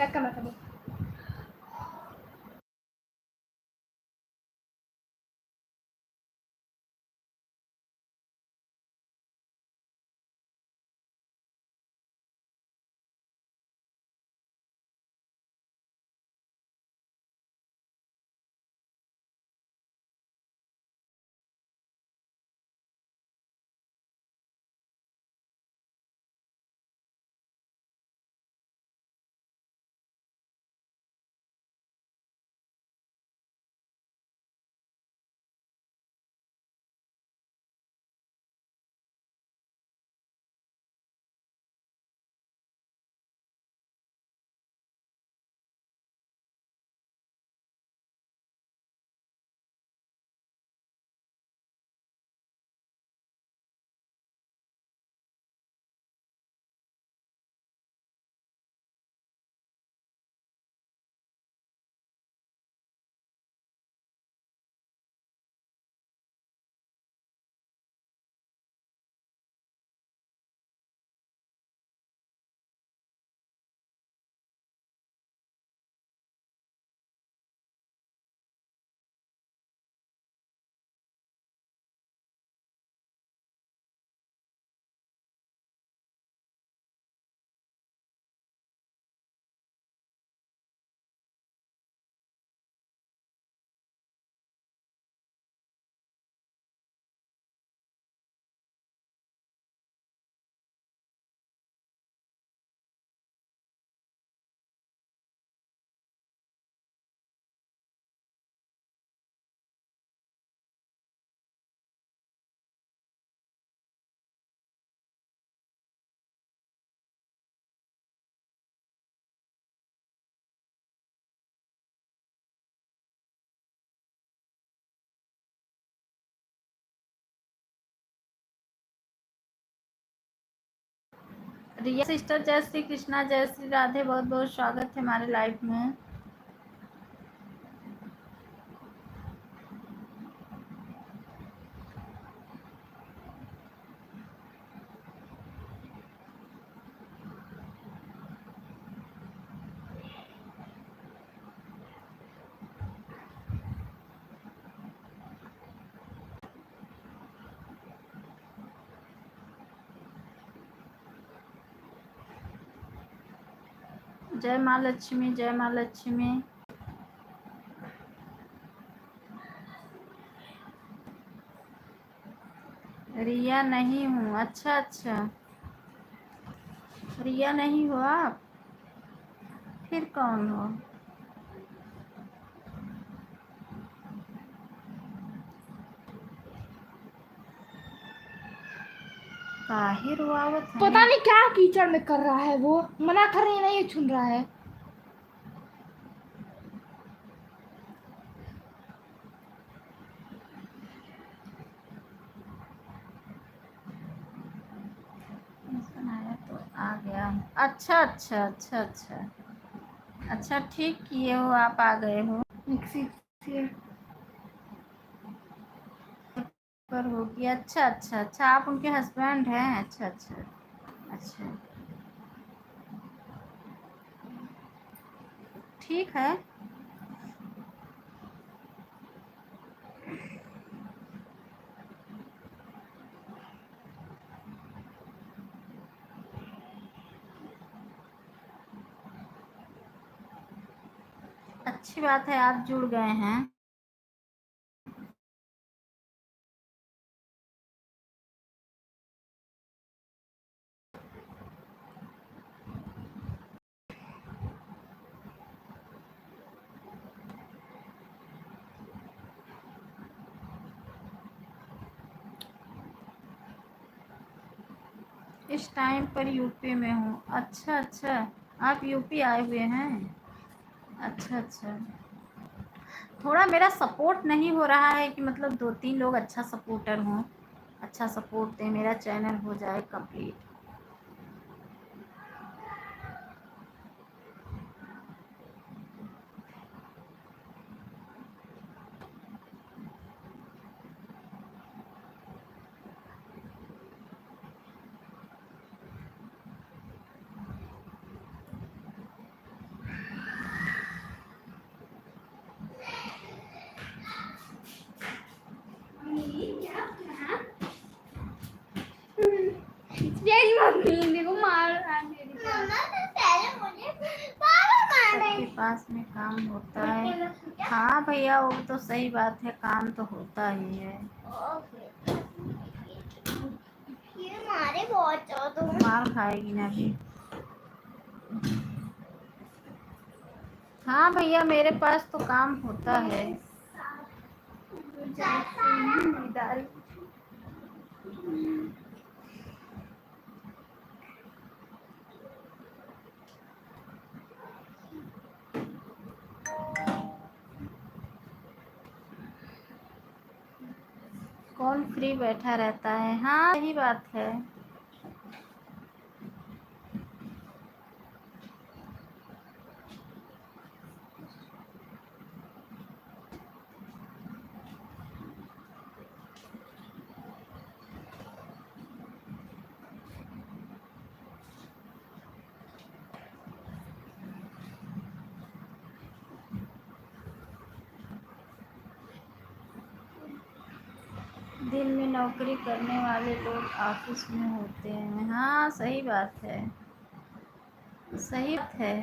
क्या करना था वो? रिया सिस्टर, जय श्री कृष्णा, जय श्री राधे, बहुत बहुत स्वागत है हमारे लाइव में। जय माँ लक्ष्मी, जय माँ लक्ष्मी। रिया नहीं हूँ। अच्छा अच्छा, रिया नहीं हो आप, फिर कौन हो? काहे रुआवत है? पता नहीं क्या कीचड़ में कर रहा है वो, मना कर रही है नहीं सुन रहा है। बनाया तो आ गया। अच्छा अच्छा अच्छा अच्छा अच्छा, ठीक किए हो, आप आ गए हो। मिक्सी से पर होगी। अच्छा अच्छा अच्छा, आप उनके हस्बैंड हैं? अच्छा अच्छा अच्छा, ठीक है। अच्छी बात है, आप जुड़ गए हैं। इस टाइम पर यूपी में हूँ। अच्छा अच्छा, आप यूपी आए हुए हैं? अच्छा अच्छा, थोड़ा मेरा सपोर्ट नहीं हो रहा है कि मतलब 2-3 लोग अच्छा सपोर्टर हों, अच्छा सपोर्ट दें, मेरा चैनल हो जाए कंप्लीट। पास में काम होता है। हाँ भैया, वो तो सही बात है, काम तो होता ही है। ये मारे बहुत ज्यादा मार खाएगी ना भी। हाँ भैया, मेरे पास तो काम होता है। कौन फ्री बैठा रहता है? हाँ सही बात है। दिन में नौकरी करने वाले लोग ऑफिस में होते हैं। हाँ सही बात है, सही बात है।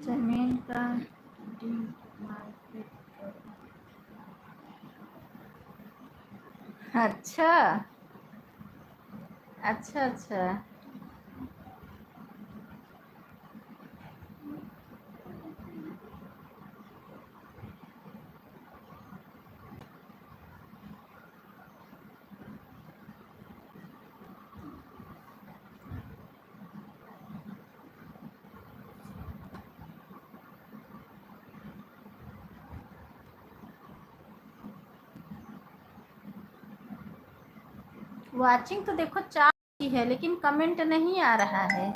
जमीन का मार्केट करो। अच्छा अच्छा अच्छा। वाचिंग तो देखो 4 की है, लेकिन कमेंट नहीं आ रहा है।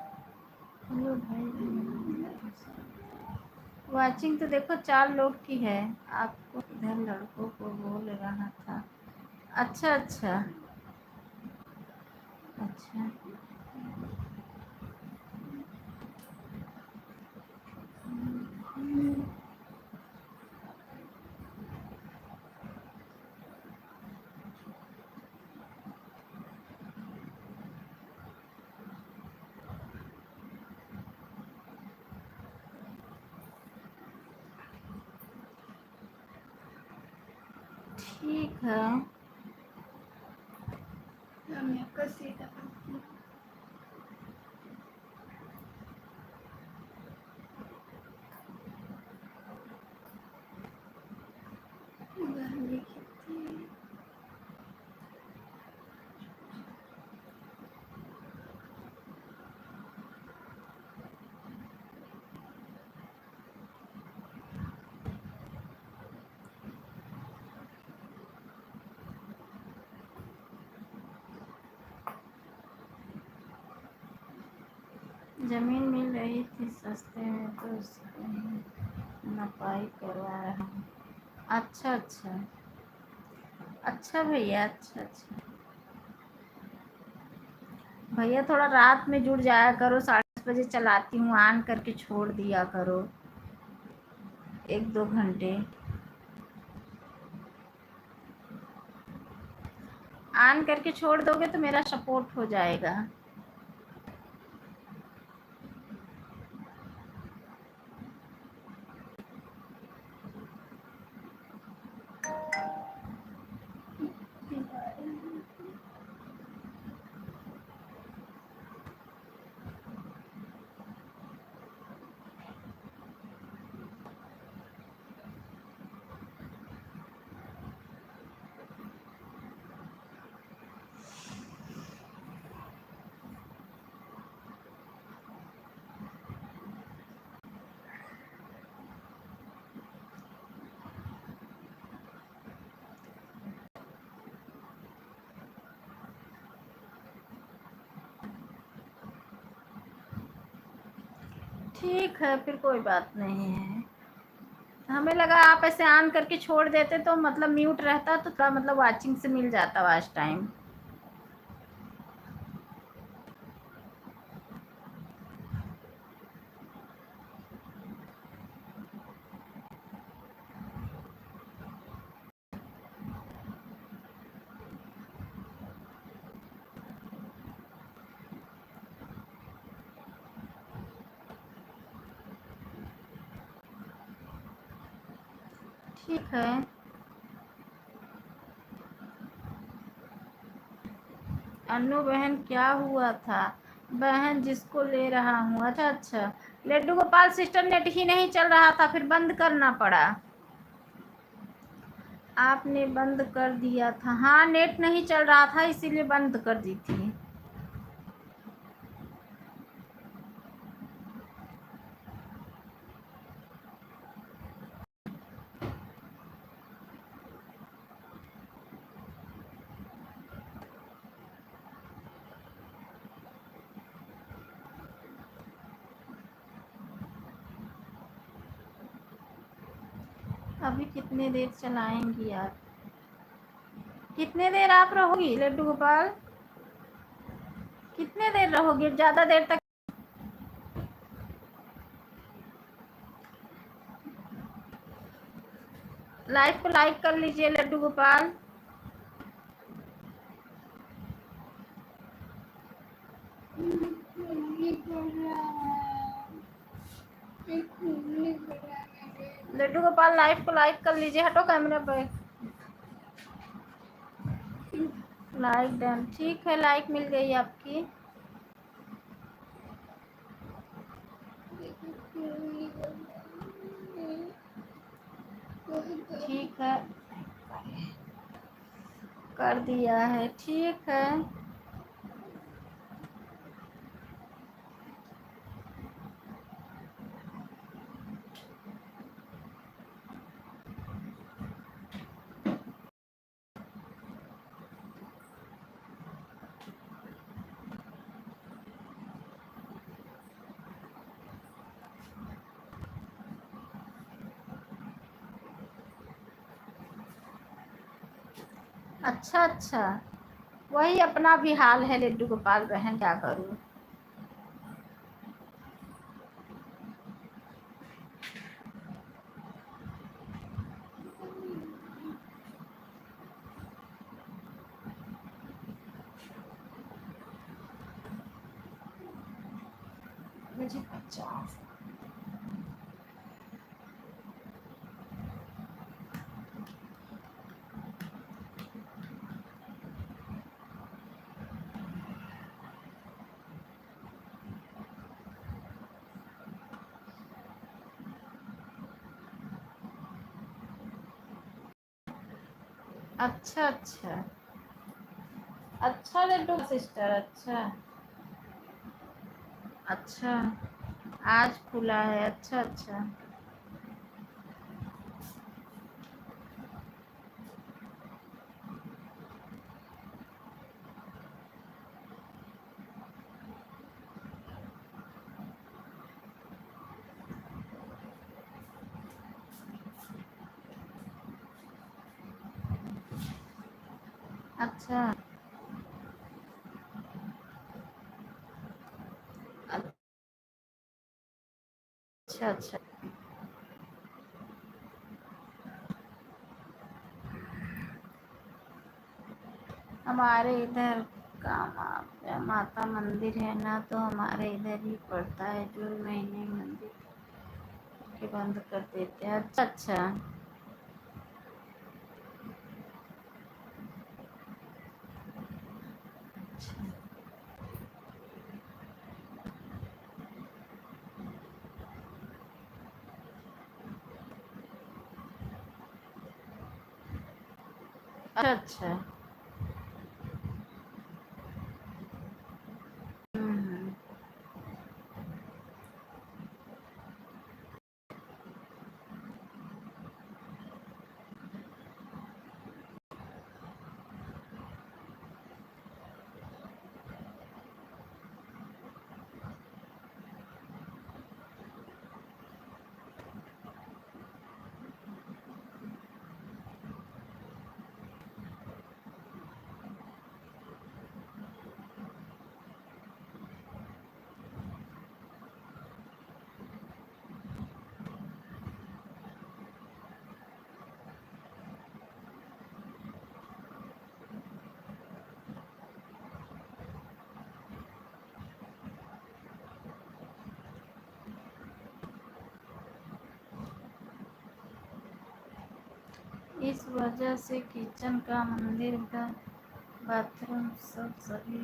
हेलो भाई, वाचिंग तो देखो 4 लोग की है। आपको इधर लड़कों को बोल रहा था। अच्छा अच्छा अच्छा। ठीक है। मैं कैसे जमीन मिल रही थी सस्ते में, तो उसकी नपाई करवा रहा हूँ। अच्छा अच्छा अच्छा भैया, अच्छा अच्छा। भैया थोड़ा रात में जुड़ जाया करो, 10:30 बजे चलाती हूँ, ऑन करके छोड़ दिया करो 1-2 घंटे। ऑन करके छोड़ दोगे तो मेरा सपोर्ट हो जाएगा। ठीक है, फिर कोई बात नहीं है। हमें लगा आप ऐसे ऑन करके छोड़ देते तो मतलब म्यूट रहता तो थोड़ा मतलब वाचिंग से मिल जाता वाच टाइम। ठीक है। अन्नू बहन क्या हुआ था? बहन जिसको ले रहा हूँ। अच्छा अच्छा, लड्डू गोपाल सिस्टर नेट ही नहीं चल रहा था, फिर बंद करना पड़ा। आपने बंद कर दिया था? हाँ, नेट नहीं चल रहा था इसीलिए बंद कर दी थी। अभी कितने देर चलाएंगी आप? कितने देर आप रहोगी लड्डू गोपाल? कितने देर रहोगे? ज़्यादा देर तक? लाइव को लाइक कर लीजिए लड्डू गोपाल। लड्डू गोपाल लाइव को लाइक कर लीजिए। हटो कैमरा पे। Like done. ठीक है, लाइक मिल गई आपकी। ठीक है, कर दिया है। ठीक है। अच्छा अच्छा, वही अपना भी हाल है लड्डू गोपाल बहन, क्या करूँ। मुझे 50। अच्छा अच्छा। अच्छा लड्डू सिस्टर, अच्छा अच्छा। आज खुला है? अच्छा अच्छा। अच्छा अच्छा। अच्छा, हमारे इधर का माता मंदिर है ना, तो हमारे इधर ही पड़ता है। जून महीने मंदिर के बंद कर देते हैं। अच्छा अच्छा। अच्छा अच्छा। हम्म। इस वजह से किचन का, मंदिर का, बाथरूम सब सही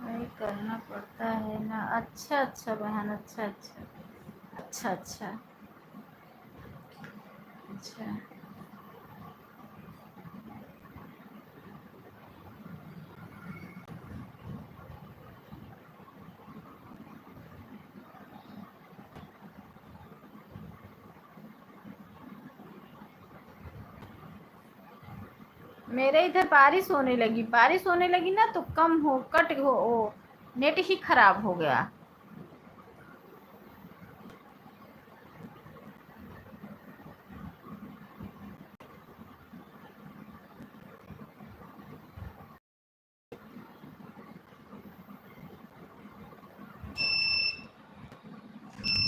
वही करना पड़ता है ना। अच्छा अच्छा बहन, अच्छा अच्छा अच्छा अच्छा अच्छा। मेरे इधर बारिश होने लगी ना तो कम हो कट हो नेट ही खराब हो गया।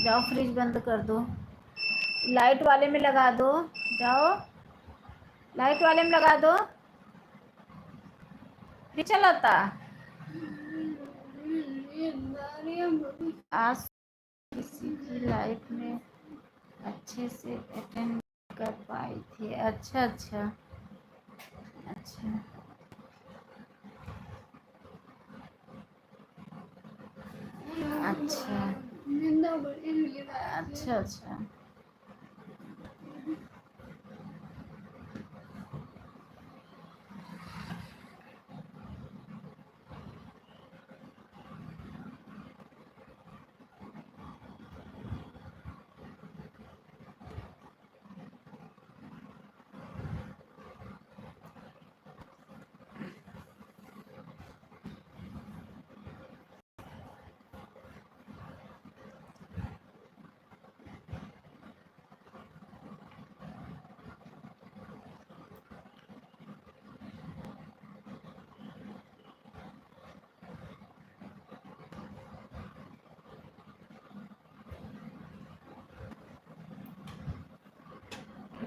जाओ फ्रिज बंद कर दो, लाइट वाले में लगा दो, जाओ लाइट वाले में लगा दो, नहीं चलाता। आज किसी की लाइफ में अच्छे से अटेंड कर पाई थी। अच्छा अच्छा अच्छा अच्छा अच्छा अच्छा।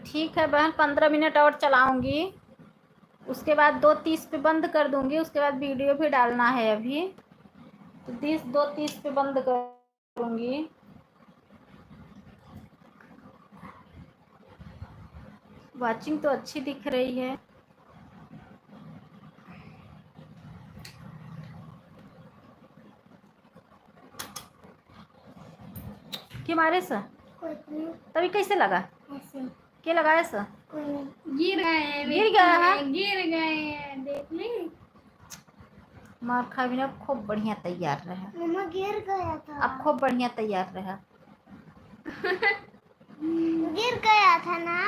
ठीक है बहन, 15 मिनट और चलाऊंगी, उसके बाद 2:30 पे बंद कर दूंगी। उसके बाद वीडियो भी डालना है अभी, तो 2:30 पे बंद करूंगी। वाचिंग तो अच्छी दिख रही है। क्यों मारे सर? तभी कैसे लगा? क्या लगाया सर? गिर गए, गिर गया है? गिर गए, देख ली। मार खा भी ना, खूब बढ़िया तैयार रहा। मम्मा गिर गया था। अब खूब बढ़िया तैयार रहा। गिर गया था ना।